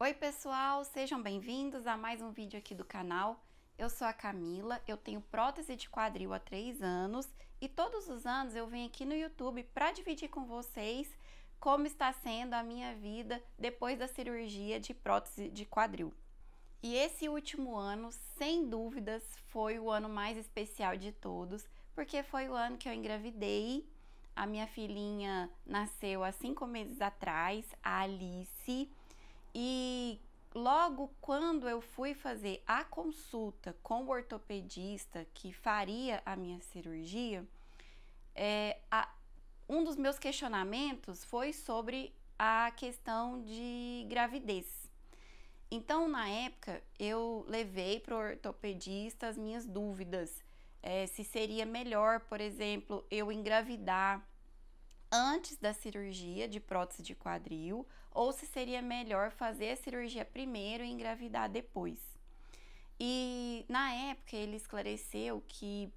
Oi pessoal, sejam bem-vindos a mais um vídeo aqui do canal. Eu sou a Camila, eu tenho prótese de quadril há 3 anos e todos os anos eu venho aqui no YouTube para dividir com vocês como está sendo a minha vida depois da cirurgia de prótese de quadril. E esse último ano, sem dúvidas, foi o ano mais especial de todos, porque foi o ano que eu engravidei. A minha filhinha nasceu há 5 meses atrás, a Alice. E logo quando eu fui fazer a consulta com o ortopedista que faria a minha cirurgia, um dos meus questionamentos foi sobre a questão de gravidez. Então, na época, eu levei para o ortopedista as minhas dúvidas, se seria melhor, por exemplo, eu engravidar antes da cirurgia de prótese de quadril ou se seria melhor fazer a cirurgia primeiro e engravidar depois. E na época ele esclareceu que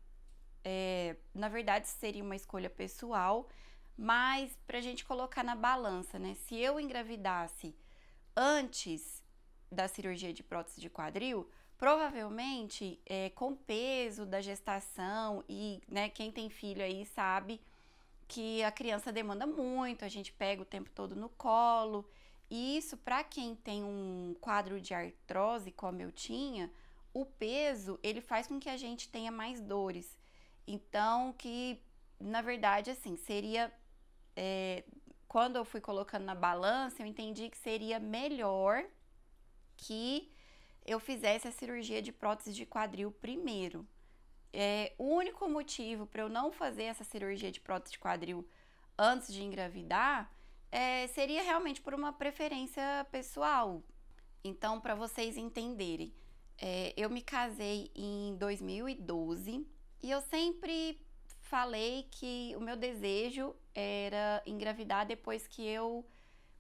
na verdade seria uma escolha pessoal, mas para a gente colocar na balança, né? Se eu engravidasse antes da cirurgia de prótese de quadril, provavelmente com o peso da gestação e, né, quem tem filho aí sabe que a criança demanda muito, a gente pega o tempo todo no colo, e isso para quem tem um quadro de artrose como eu tinha, o peso ele faz com que a gente tenha mais dores. Então, que na verdade assim, seria quando eu fui colocando na balança, eu entendi que seria melhor que eu fizesse a cirurgia de prótese de quadril primeiro. O único motivo para eu não fazer essa cirurgia de prótese de quadril antes de engravidar seria realmente por uma preferência pessoal. Então, para vocês entenderem, eu me casei em 2012 e eu sempre falei que o meu desejo era engravidar depois que eu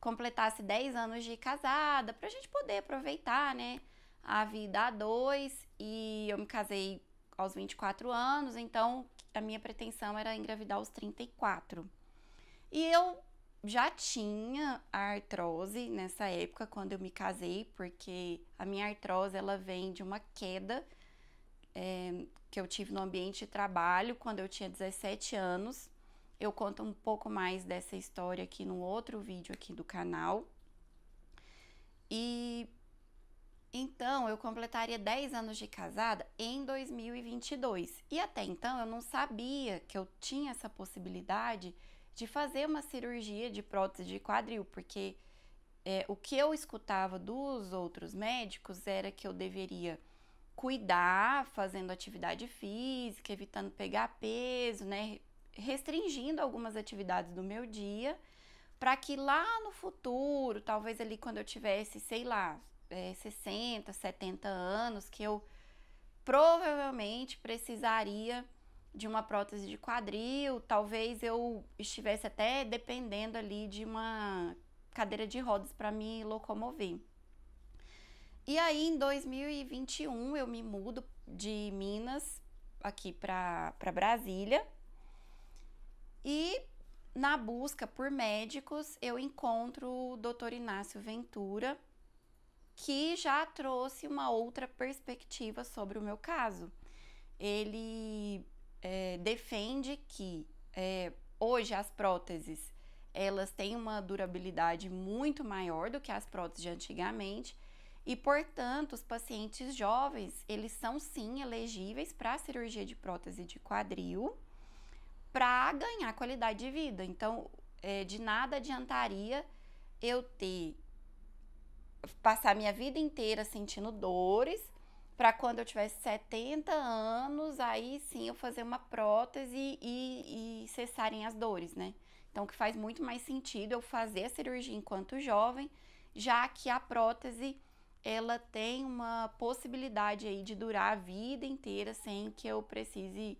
completasse 10 anos de casada, para a gente poder aproveitar, né, a vida a dois. E eu me casei aos 24 anos, então a minha pretensão era engravidar aos 34. E eu já tinha a artrose nessa época, quando eu me casei, porque a minha artrose ela vem de uma queda que eu tive no ambiente de trabalho quando eu tinha 17 anos. Eu conto um pouco mais dessa história aqui no outro vídeo aqui do canal. E então, eu completaria 10 anos de casada em 2022. E até então, eu não sabia que eu tinha essa possibilidade de fazer uma cirurgia de prótese de quadril, porque o que eu escutava dos outros médicos era que eu deveria cuidar, fazendo atividade física, evitando pegar peso, né? Restringindo algumas atividades do meu dia, para que lá no futuro, talvez ali quando eu tivesse, sei lá, 60, 70 anos, que eu provavelmente precisaria de uma prótese de quadril, talvez eu estivesse até dependendo ali de uma cadeira de rodas para me locomover. E aí em 2021 eu me mudo de Minas aqui para Brasília e na busca por médicos eu encontro o Dr. Inácio Ventura, que já trouxe uma outra perspectiva sobre o meu caso. Ele defende que hoje as próteses elas têm uma durabilidade muito maior do que as próteses de antigamente e, portanto, os pacientes jovens eles são sim elegíveis para a cirurgia de prótese de quadril para ganhar qualidade de vida. Então, de nada adiantaria eu passar minha vida inteira sentindo dores, para quando eu tivesse 70 anos, aí sim eu fazer uma prótese e cessarem as dores, né? Então, que faz muito mais sentido eu fazer a cirurgia enquanto jovem, já que a prótese, ela tem uma possibilidade aí de durar a vida inteira sem que eu precise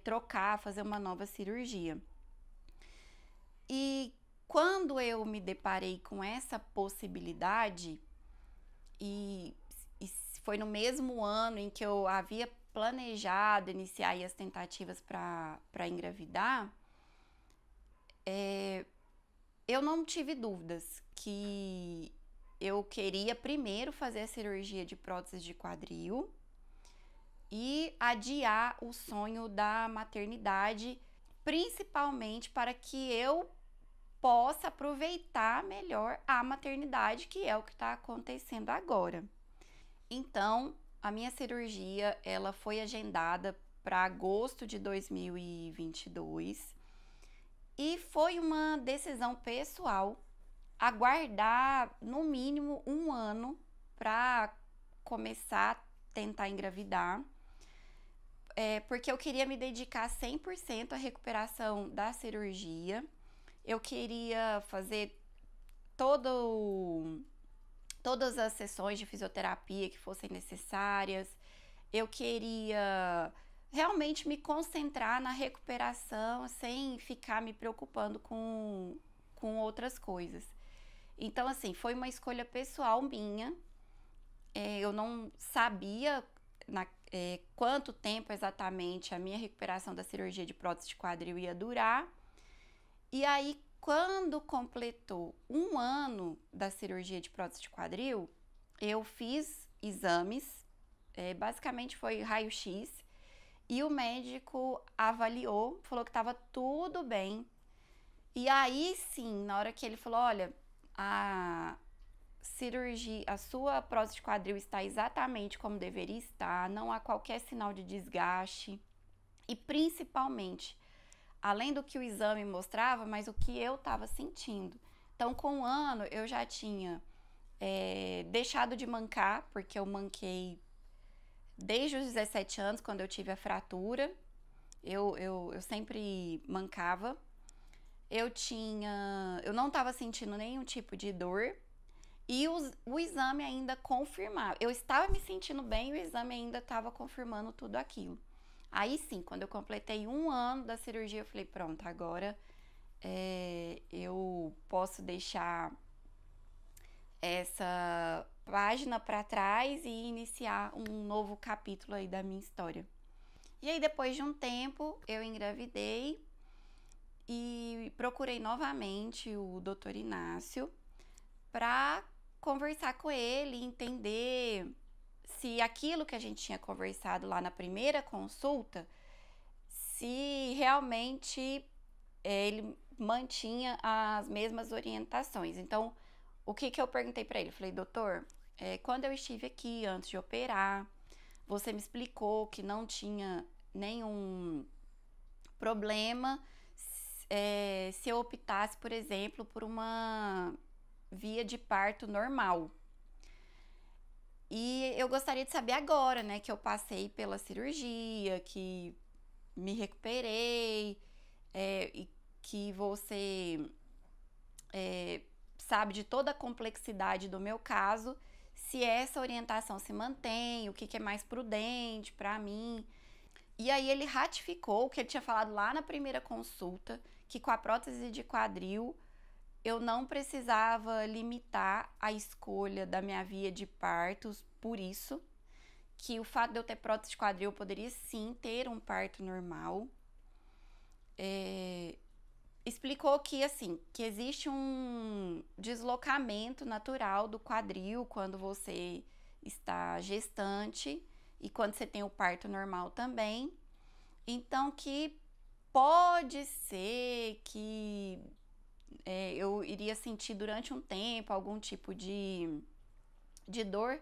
trocar, fazer uma nova cirurgia. E quando eu me deparei com essa possibilidade, e foi no mesmo ano em que eu havia planejado iniciar as tentativas para engravidar, eu não tive dúvidas que eu queria primeiro fazer a cirurgia de prótese de quadril e adiar o sonho da maternidade, principalmente para que eu possa aproveitar melhor a maternidade, que é o que está acontecendo agora. Então, a minha cirurgia, ela foi agendada para agosto de 2022 e foi uma decisão pessoal aguardar no mínimo 1 ano para começar a tentar engravidar, porque eu queria me dedicar 100% à recuperação da cirurgia. Eu queria fazer todas as sessões de fisioterapia que fossem necessárias. Eu queria realmente me concentrar na recuperação sem ficar me preocupando com outras coisas. Então, assim, foi uma escolha pessoal minha. Eu não sabia quanto tempo exatamente a minha recuperação da cirurgia de prótese de quadril ia durar. E aí, quando completou 1 ano da cirurgia de prótese de quadril, eu fiz exames, basicamente foi raio-x, e o médico avaliou, falou que estava tudo bem. E aí sim, na hora que ele falou, olha, a sua prótese de quadril está exatamente como deveria estar, não há qualquer sinal de desgaste e principalmente, além do que o exame mostrava, mas o que eu estava sentindo. Então, com 1 ano, eu já tinha deixado de mancar, porque eu manquei desde os 17 anos, quando eu tive a fratura. Eu sempre mancava. Eu não estava sentindo nenhum tipo de dor. E o exame ainda confirmava. Eu estava me sentindo bem e o exame ainda estava confirmando tudo aquilo. Aí sim, quando eu completei 1 ano da cirurgia, eu falei, pronto, agora eu posso deixar essa página para trás e iniciar um novo capítulo aí da minha história. E aí, depois de um tempo, eu engravidei e procurei novamente o Dr. Inácio para conversar com ele e entender se aquilo que a gente tinha conversado lá na primeira consulta, se realmente ele mantinha as mesmas orientações. Então, o que eu perguntei para ele? Eu falei, doutor, quando eu estive aqui antes de operar, você me explicou que não tinha nenhum problema se eu optasse, por exemplo, por uma via de parto normal. E eu gostaria de saber agora, né, que eu passei pela cirurgia, que me recuperei, e que você sabe de toda a complexidade do meu caso, se essa orientação se mantém, o que é mais prudente para mim. E aí ele ratificou o que ele tinha falado lá na primeira consulta, que com a prótese de quadril eu não precisava limitar a escolha da minha via de partos por isso, que o fato de eu ter prótese de quadril eu poderia sim ter um parto normal. Explicou que assim, que existe um deslocamento natural do quadril quando você está gestante e quando você tem o parto normal também. Então que pode ser que eu iria sentir durante um tempo algum tipo de dor,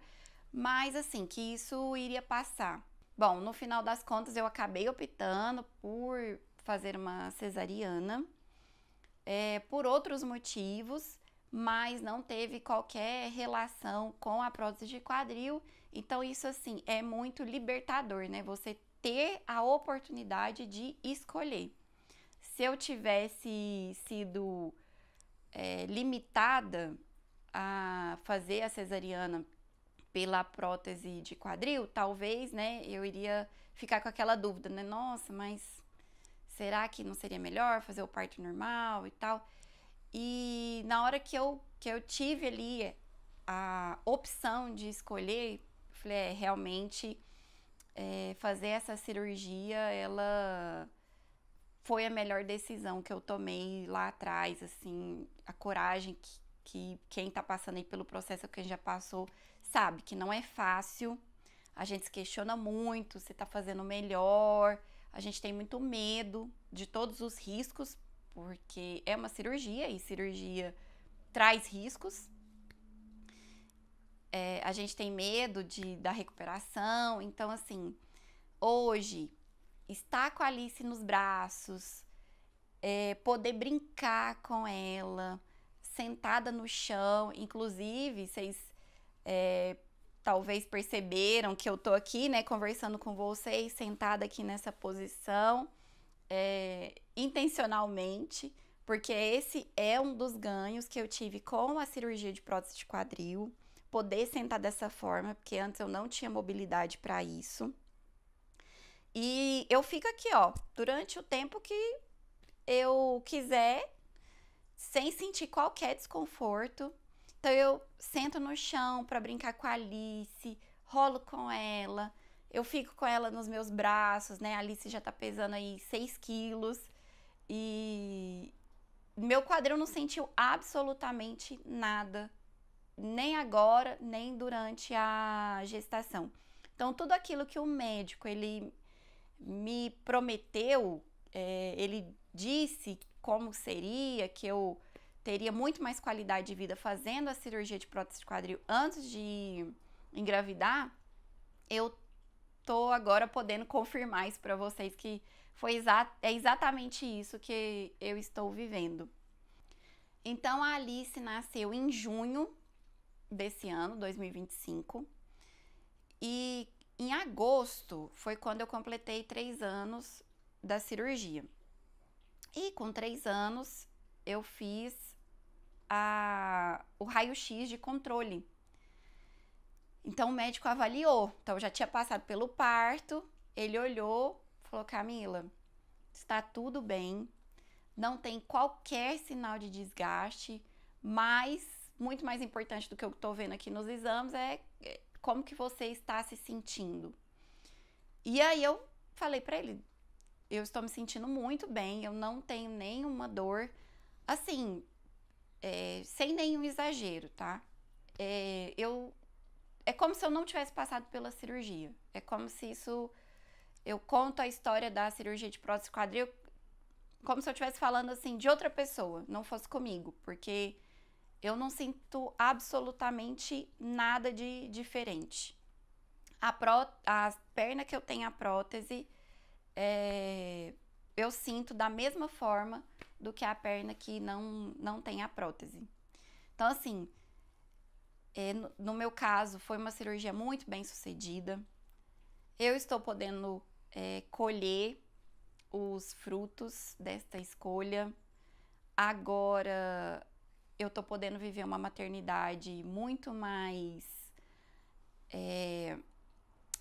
mas assim, que isso iria passar. Bom, no final das contas eu acabei optando por fazer uma cesariana, por outros motivos, mas não teve qualquer relação com a prótese de quadril. Então isso assim é muito libertador, né? Você ter a oportunidade de escolher. Se eu tivesse sido limitada a fazer a cesariana pela prótese de quadril, talvez, né, eu iria ficar com aquela dúvida, né? Nossa, mas será que não seria melhor fazer o parto normal e tal? E na hora que eu tive ali a opção de escolher, falei, realmente fazer essa cirurgia, ela foi a melhor decisão que eu tomei lá atrás, assim, a coragem que quem tá passando aí pelo processo, quem já passou, sabe que não é fácil. A gente se questiona muito se tá fazendo melhor. A gente tem muito medo de todos os riscos, porque é uma cirurgia e cirurgia traz riscos. A gente tem medo da recuperação. Então, assim, hoje, estar com a Alice nos braços, poder brincar com ela, sentada no chão. Inclusive, vocês talvez perceberam que eu tô aqui, né, conversando com vocês, sentada aqui nessa posição, intencionalmente, porque esse é um dos ganhos que eu tive com a cirurgia de prótese de quadril, poder sentar dessa forma, porque antes eu não tinha mobilidade para isso. E eu fico aqui, ó, durante o tempo que eu quiser, sem sentir qualquer desconforto. Então eu sento no chão para brincar com a Alice, rolo com ela, eu fico com ela nos meus braços, né? A Alice já tá pesando aí 6 quilos e meu quadril não sentiu absolutamente nada, nem agora, nem durante a gestação. Então tudo aquilo que o médico, ele me prometeu, ele disse como seria, que eu teria muito mais qualidade de vida fazendo a cirurgia de prótese de quadril antes de engravidar, eu tô agora podendo confirmar isso para vocês, que é exatamente isso que eu estou vivendo. Então, a Alice nasceu em junho desse ano, 2025, e em agosto foi quando eu completei 3 anos da cirurgia. E com 3 anos eu fiz o raio-x de controle. Então o médico avaliou. Então eu já tinha passado pelo parto, ele olhou, falou: Camila, está tudo bem, não tem qualquer sinal de desgaste, mas muito mais importante do que eu estou vendo aqui nos exames é como que você está se sentindo. E aí eu falei para ele: eu estou me sentindo muito bem, eu não tenho nenhuma dor, assim, sem nenhum exagero, tá? É como se eu não tivesse passado pela cirurgia. É como se eu conto a história da cirurgia de prótese quadril como se eu estivesse falando, assim, de outra pessoa, não fosse comigo, porque eu não sinto absolutamente nada de diferente. A perna que eu tenho a prótese, eu sinto da mesma forma do que a perna que não tem a prótese. Então, assim, no meu caso, foi uma cirurgia muito bem sucedida. Eu estou podendo colher os frutos desta escolha. Agora, eu estou podendo viver uma maternidade muito mais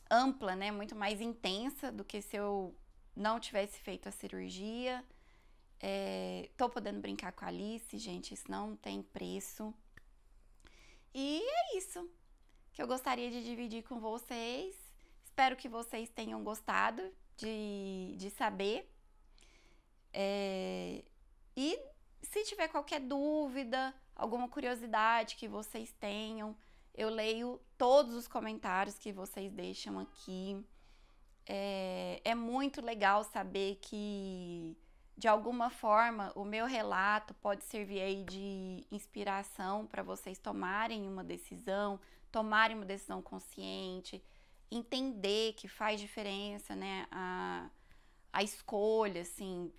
ampla, né? Muito mais intensa do que se eu não tivesse feito a cirurgia. Tô podendo brincar com a Alice, gente, isso não tem preço. E é isso que eu gostaria de dividir com vocês. Espero que vocês tenham gostado de saber. E se tiver qualquer dúvida, alguma curiosidade que vocês tenham, eu leio todos os comentários que vocês deixam aqui. É muito legal saber que, de alguma forma, o meu relato pode servir aí de inspiração para vocês tomarem uma decisão consciente, entender que faz diferença, né, a escolha, assim,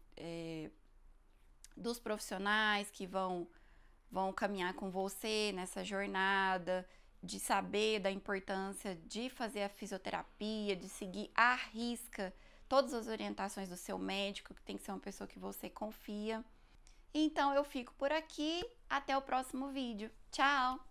dos profissionais que vão caminhar com você nessa jornada, de saber da importância de fazer a fisioterapia, de seguir à risca todas as orientações do seu médico, que tem que ser uma pessoa que você confia. Então eu fico por aqui, até o próximo vídeo. Tchau!